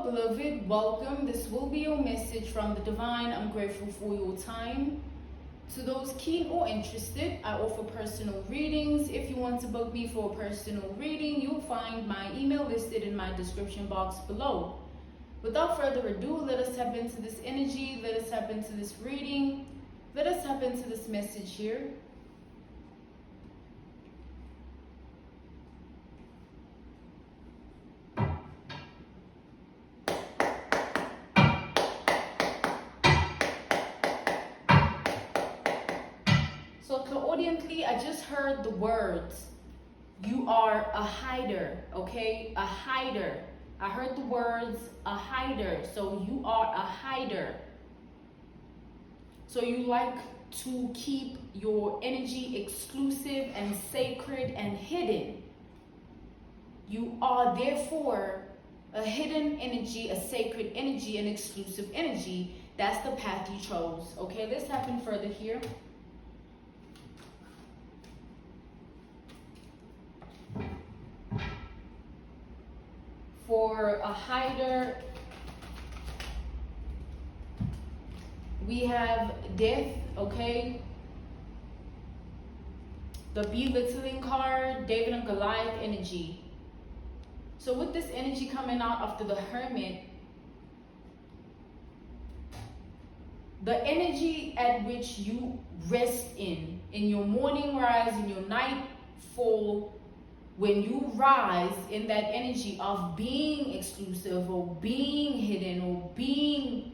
beloved, welcome. This will be your message from the divine. I'm grateful for your time. To those keen or interested, I offer personal readings. If you want to book me for a personal reading, you'll find my email listed in my description box below. Without further ado, let us tap into this energy. Let us tap into this reading. Let us tap into this message here. So clairaudiently, I just heard the words, you are a hider, okay? A hider. I heard the words, a hider. So you are a hider. So you like to keep your energy exclusive and sacred and hidden. You are therefore a hidden energy, a sacred energy, an exclusive energy. That's the path you chose, okay? Let's tap in further here. For a hider, we have death, okay? The belittling card, David and Goliath energy. So with this energy coming out after the Hermit, the energy at which you rest in your morning rise, in your nightfall, when you rise in that energy of being exclusive or being hidden or being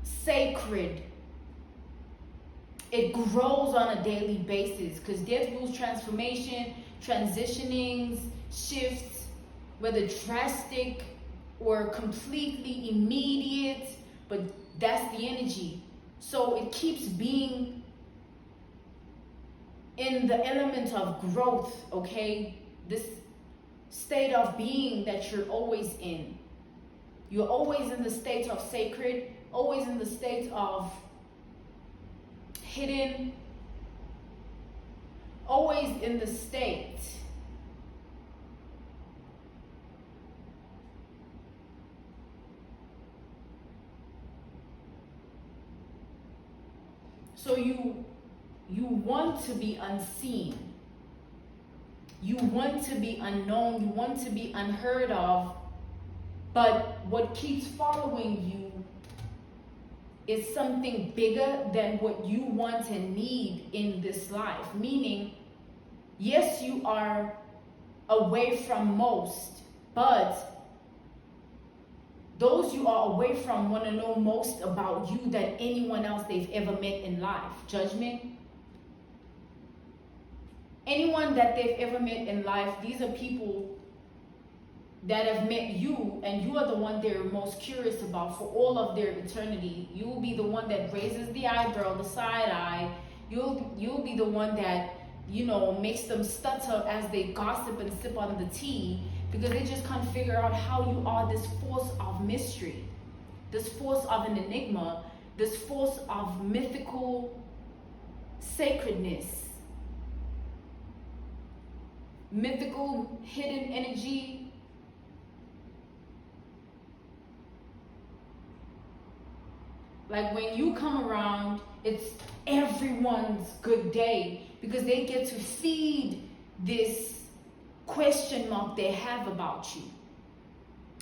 sacred, it grows on a daily basis because death rules transformation, transitionings, shifts, whether drastic or completely immediate, but that's the energy. So it keeps being in the element of growth, okay? This state of being that you're always in. You're always in the state of sacred, always in the state of hidden, always in the state so you want to be unseen. You want to be unknown. You want to be unheard of. But what keeps following you is something bigger than what you want and need in this life. Meaning, yes, you are away from most, but those you are away from want to know most about you than anyone else they've ever met in life. Judgment. Anyone that they've ever met in life, these are people that have met you, and you are the one they're most curious about for all of their eternity. You will be the one that raises the eyebrow, the side eye. You'll be the one that, you know, makes them stutter as they gossip and sip on the tea, because they just can't figure out how you are this force of mystery, this force of an enigma, this force of mythical sacredness, mythical hidden energy. Like when you come around, it's everyone's good day because they get to feed this question mark they have about you.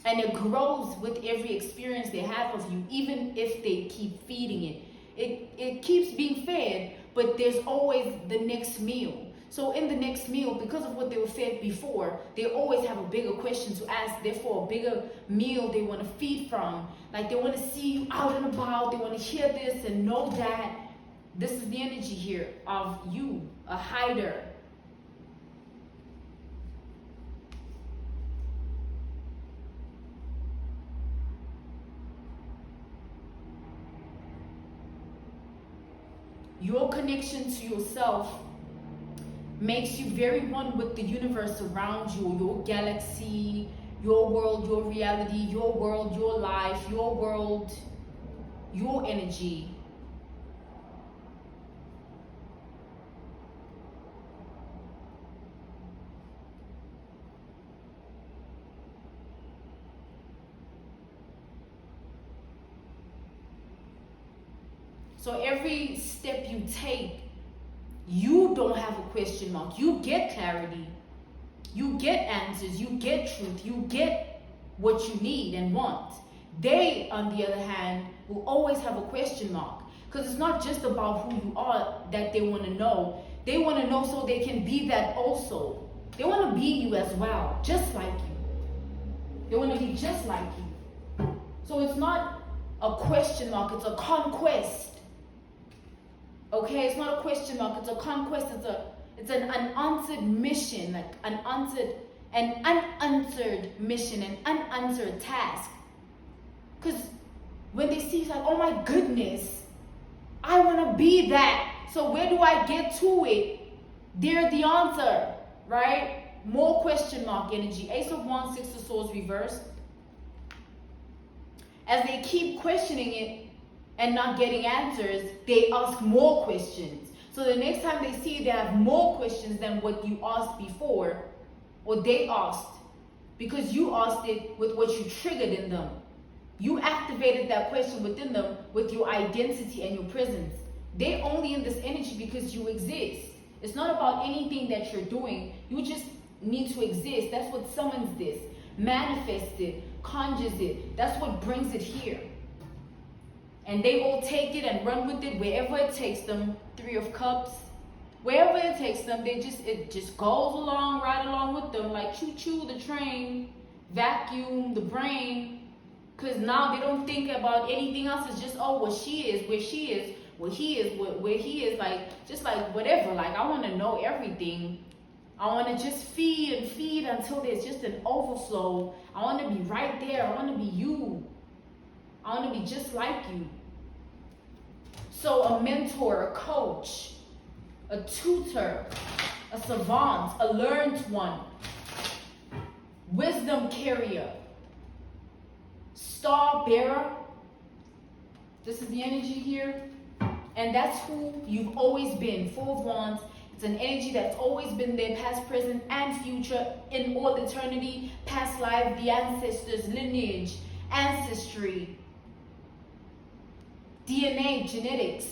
And it grows with every experience they have of you, even if they keep feeding it. It keeps being fed, but there's always the next meal. So in the next meal, because of what they were fed before, they always have a bigger question to ask, therefore a bigger meal they want to feed from. Like they want to see you out and about, they want to hear this and know that. This is the energy here of you, a hider. Your connection to yourself makes you very one with the universe around you, your galaxy, your world, your reality, your world, your life, your world, your energy. So every step you take, you don't have a question mark. You get clarity. You get answers. You get truth. You get what you need and want. They, on the other hand, will always have a question mark. Because it's not just about who you are that they want to know. They want to know so they can be that also. They want to be you as well, just like you. They want to be just like you. So it's not a question mark, it's a conquest. Okay, it's not a question mark, it's a conquest, it's an unanswered mission, like an unanswered mission, an unanswered task. Because when they see, it's like, oh my goodness, I want to be that. So where do I get to it? They're the answer, right? More question mark energy. Ace of Wands, Six of Swords reversed. As they keep questioning it and not getting answers, they ask more questions. So the next time they see it, they have more questions than what you asked before, or they asked, because you asked it with what you triggered in them. You activated that question within them with your identity and your presence. They're only in this energy because you exist. It's not about anything that you're doing. You just need to exist. That's what summons this, manifests it, conjures it. That's what brings it here. And they will take it and run with it wherever it takes them. Three of Cups. Wherever it takes them, it just goes along, right along with them, like choo-choo the train, vacuum the brain. Because now they don't think about anything else. It's just, oh, what she is, where she is, what he is, where he is, like, just like whatever. Like, I want to know everything. I want to just feed and feed until there's just an overflow. I want to be right there. I want to be you. I want to be just like you. So a mentor, a coach, a tutor, a savant, a learned one, wisdom carrier, star bearer. This is the energy here. And that's who you've always been. Four of Wands. It's an energy that's always been there, past, present, and future, in all eternity, past life, the ancestors, lineage, ancestry, DNA, genetics.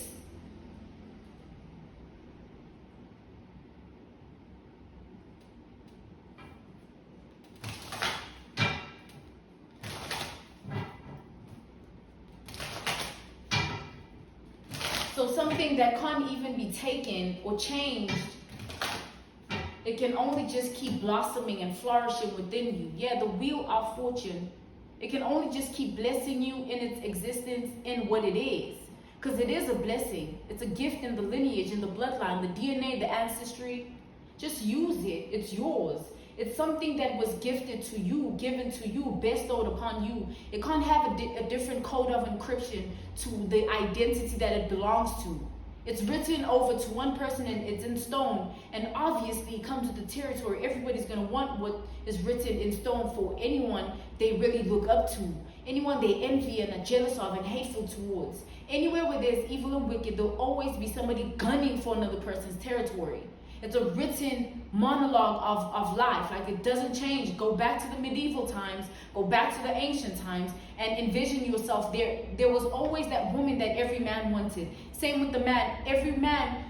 So something that can't even be taken or changed, it can only just keep blossoming and flourishing within you. Yeah, the wheel of fortune. It can only just keep blessing you in its existence, in what it is. Because it is a blessing. It's a gift in the lineage, in the bloodline, the DNA, the ancestry. Just use it. It's yours. It's something that was gifted to you, given to you, bestowed upon you. It can't have a different code of encryption to the identity that it belongs to. It's written over to one person and it's in stone. And obviously it comes with the territory. Everybody's going to want what is written in stone for anyone they really look up to. Anyone they envy and are jealous of and hateful towards. Anywhere where there's evil and wicked, there'll always be somebody gunning for another person's territory. It's a written monologue of life. Like, it doesn't change. Go back to the medieval times. Go back to the ancient times and envision yourself there. There was always that woman that every man wanted. Same with the man. Every man,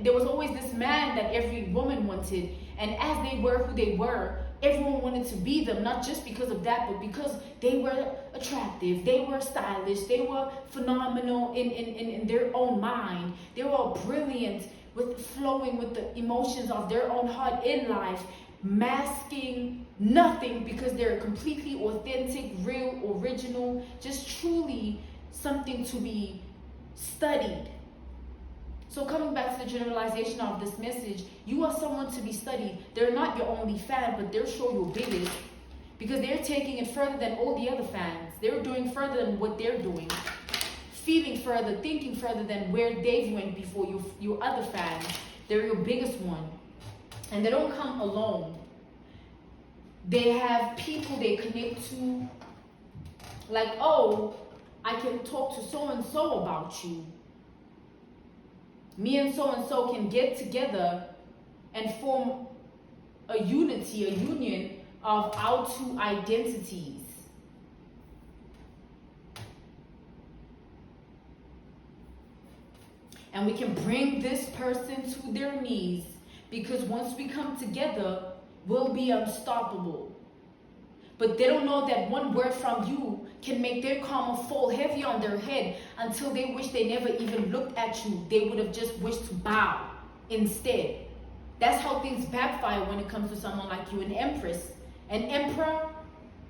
there was always this man that every woman wanted. And as they were who they were, everyone wanted to be them. Not just because of that, but because they were attractive. They were stylish. They were phenomenal in their own mind. They were brilliant, with flowing with the emotions of their own heart in life, masking nothing because they're completely authentic, real, original, just truly something to be studied. So coming back to the generalization of this message, you are someone to be studied. They're not your only fan, but they're sure your biggest, because they're taking it further than all the other fans. They're doing further than what they're doing. Feeling further, thinking further than where they've went before. Your other fans, they're your biggest one. And they don't come alone. They have people they connect to. Like, oh, I can talk to so-and-so about you. Me and so-and-so can get together and form a unity, a union of our two identities. And we can bring this person to their knees, because once we come together, we'll be unstoppable. But they don't know that one word from you can make their karma fall heavy on their head until they wish they never even looked at you. They would have just wished to bow instead. That's how things backfire when it comes to someone like you, an empress. An emperor,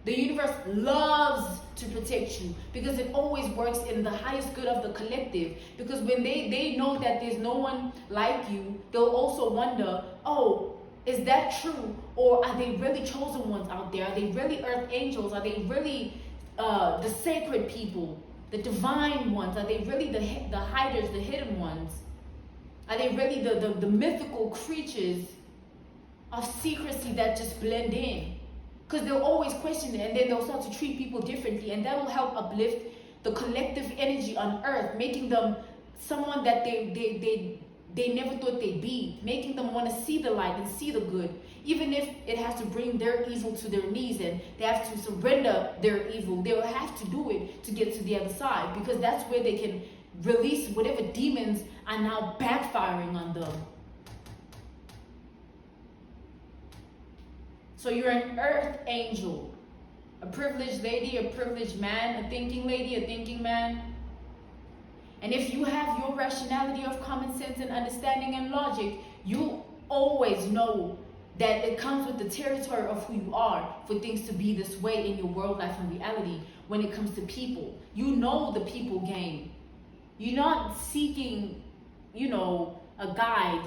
the universe loves to protect you because it always works in the highest good of the collective. Because when they know that there's no one like you, they'll also wonder, oh, is that true? Or are they really chosen ones out there? Are they really earth angels? Are they really the sacred people, the divine ones? Are they really the hiders, the hidden ones? Are they really the mythical creatures of secrecy that just blend in? Because they'll always question it, and then they'll start to treat people differently, and that will help uplift the collective energy on earth, making them someone that they never thought they'd be, making them want to see the light and see the good, even if it has to bring their evil to their knees and they have to surrender their evil. They will have to do it to get to the other side, because that's where they can release whatever demons are now backfiring on them. So you're an earth angel, a privileged lady, a privileged man, a thinking lady, a thinking man. And if you have your rationality of common sense and understanding and logic, you always know that it comes with the territory of who you are for things to be this way in your world, life, and reality when it comes to people. You know the people game. You're not seeking, a guide.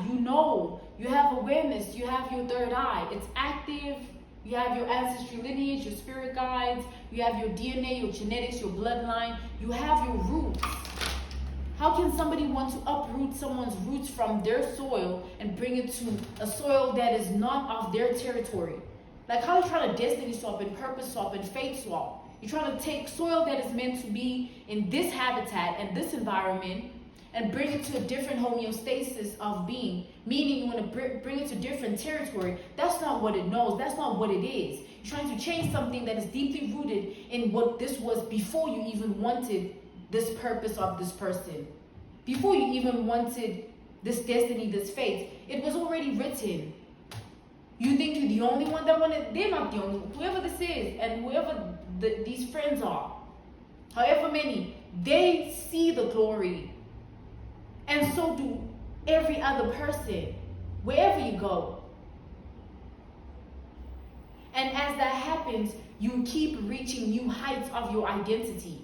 You have awareness. You have your third eye. It's active. You have your ancestry lineage, your spirit guides. You have your DNA, your genetics, your bloodline. You have your roots. How can somebody want to uproot someone's roots from their soil and bring it to a soil that is not of their territory? Like how you trying to destiny swap and purpose swap and fate swap. You're trying to take soil that is meant to be in this habitat and this environment and bring it to a different homeostasis of being, meaning you want to bring it to different territory. That's not what it knows. That's not what it is. You're trying to change something that is deeply rooted in what this was before you even wanted this purpose of this person. Before you even wanted this destiny, this fate, it was already written. You think you're the only one that wanted, they're not the only one. Whoever this is and whoever these friends are, however many, they see the glory. And so do every other person, wherever you go. And as that happens, you keep reaching new heights of your identity.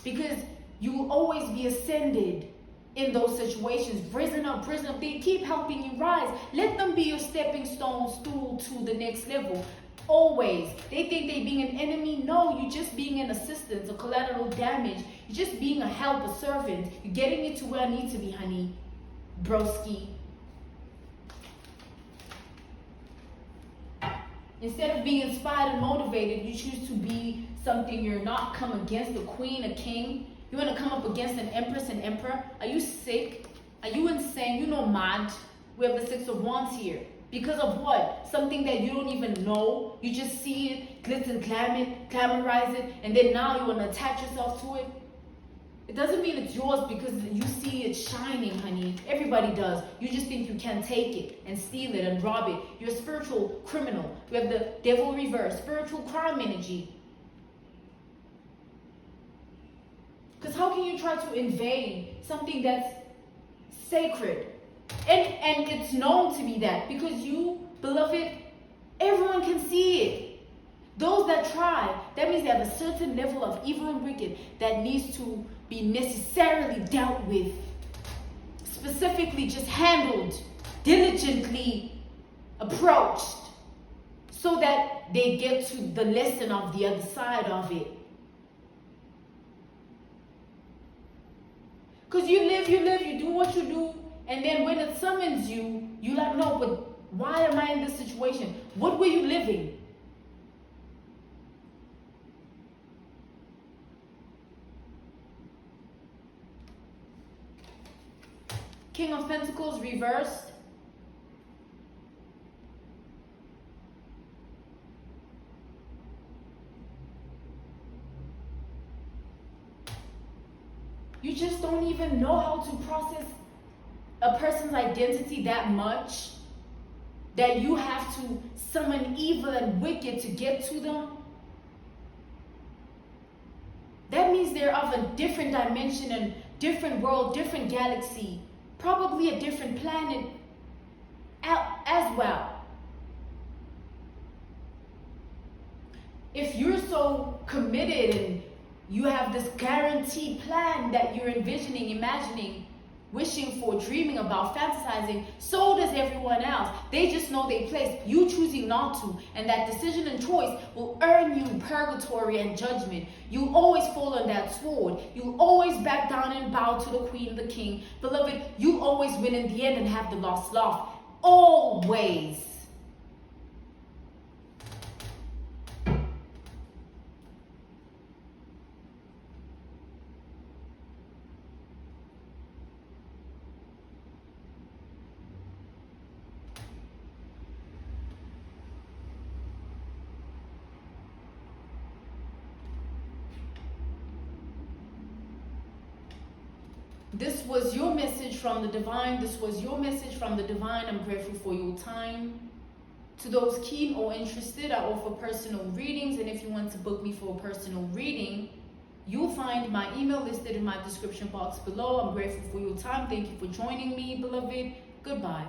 Because you will always be ascended in those situations. Risen up. They keep helping you rise. Let them be your stepping stone stool to the next level. Always. They think they being an enemy. No, you're just being an assistance, a collateral damage. You're just being a help, a servant. You're getting me to where I need to be, honey. Broski. Instead of being inspired and motivated, you choose to be something you're not. Come against a queen, a king. You want to come up against an empress, an emperor? Are you sick? Are you insane? Mad. We have the Six of Wands here. Because of what? Something that you don't even know. You just see it, glitz and glamorize it, and then now you want to attach yourself to it. It doesn't mean it's yours because you see it shining, honey. Everybody does. You just think you can take it and steal it and rob it. You're a spiritual criminal. We have the devil reverse, spiritual crime energy. Because how can you try to invade something that's sacred? And it's known to be that because you, beloved, everyone can see it. Those that try, that means they have a certain level of evil and wicked that needs to be necessarily dealt with. Specifically just handled, diligently approached, so that they get to the lesson of the other side of it. Because you live, you do what you do, and then when it summons you, you're like, no, but why am I in this situation? What were you living? King of Pentacles reversed. You just don't even know how to process a person's identity that much that you have to summon evil and wicked to get to them, that means they're of a different dimension and different world, different galaxy, probably a different planet as well. If you're so committed and you have this guaranteed plan that you're envisioning, imagining, wishing for, dreaming about, fantasizing, so does everyone else. They just know their place. You choosing not to, and that decision and choice will earn you purgatory and judgment. You always fall on that sword. You always back down and bow to the queen, the king. Beloved, you always win in the end and have the last laugh. Always. This was your message from the divine. This was your message from the divine. I'm grateful for your time. To those keen or interested, I offer personal readings. And if you want to book me for a personal reading, you'll find my email listed in my description box below. I'm grateful for your time. Thank you for joining me, beloved. Goodbye.